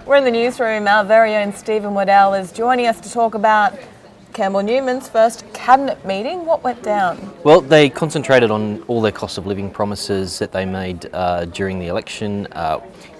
We're in the newsroom. Our very own Steven Wardill is joining us to talk about Campbell Newman's first cabinet meeting. What went down? Well, they concentrated on all their cost of living promises that they made during the election,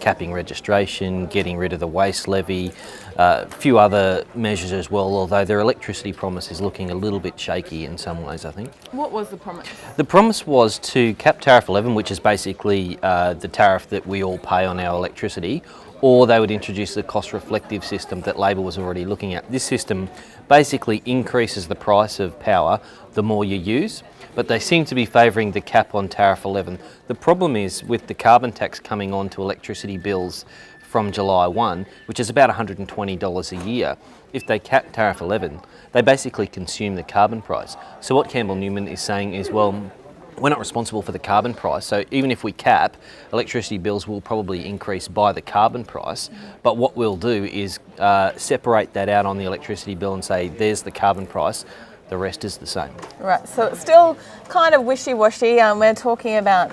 capping registration, getting rid of the waste levy, a few other measures as well, although their electricity promise is looking a little bit shaky in some ways, I think. What was the promise? The promise was to cap Tariff 11, which is basically the tariff that we all pay on our electricity, or they would introduce the cost reflective system that Labor was already looking at. This system basically increases the price of power the more you use, but they seem to be favouring the cap on Tariff 11. The problem is with the carbon tax coming on to electricity bills from July 1, which is about $120 a year. If they cap Tariff 11, they basically consume the carbon price. So what Campbell Newman is saying is, well, we're not responsible for the carbon price, so even if we cap, electricity bills will probably increase by the carbon price, but what we'll do is separate that out on the electricity bill and say, there's the carbon price, the rest is the same. Right, so it's still kind of wishy-washy. We're talking about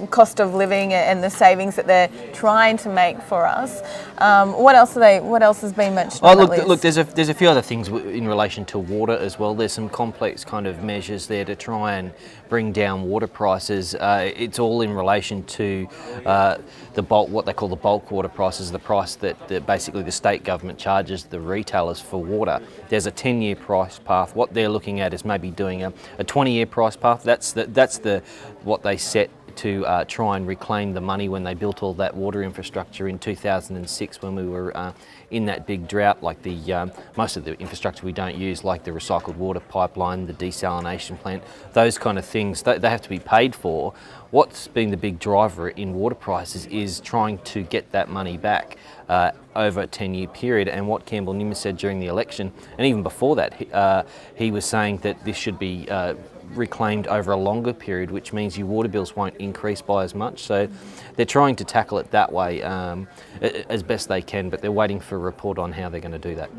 cost of living and the savings that they're trying to make for us. What else has been mentioned? Oh, look, there's a few other things in relation to water as well. There's some complex kind of measures there to try and bring down water prices. It's all in relation to what they call the bulk water prices, the price that basically the state government charges the retailers for water. There's a 10-year price path. What they're looking at is maybe doing a 20-year price path. That's what they set to try and reclaim the money when they built all that water infrastructure in 2006 when we were in that big drought, like most of the infrastructure we don't use, like the recycled water pipeline, the desalination plant, those kind of things, they have to be paid for. What's been the big driver in water prices is trying to get that money back over a 10-year period. And what Campbell Newman said during the election, and even before that, he was saying that this should be reclaimed over a longer period, which means your water bills won't increase by as much. So they're trying to tackle it that way as best they can, but they're waiting for a report on how they're going to do that.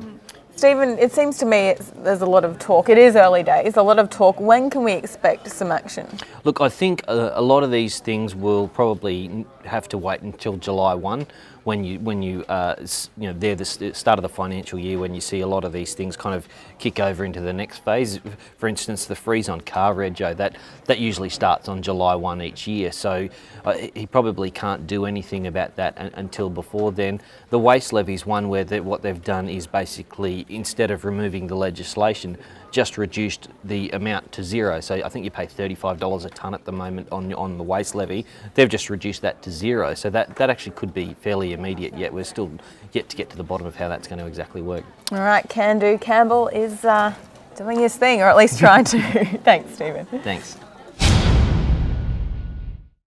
Stephen, it seems to me there's a lot of talk. It is early days, a lot of talk. When can we expect some action? Look, I think a lot of these things will probably have to wait until July 1, when they're the start of the financial year, when you see a lot of these things kind of kick over into the next phase. For instance, the freeze on car rego, that usually starts on July 1 each year, so he probably can't do anything about that until before then. The waste levy is one where what they've done is basically, instead of removing the legislation, just reduced the amount to zero. So I think you pay $35 a tonne at the moment on the waste levy. They've just reduced that to zero. So that actually could be fairly immediate, yet we're still yet to get to the bottom of how that's going to exactly work. All right, can do. Campbell is doing his thing, or at least trying to. Thanks, Stephen. Thanks.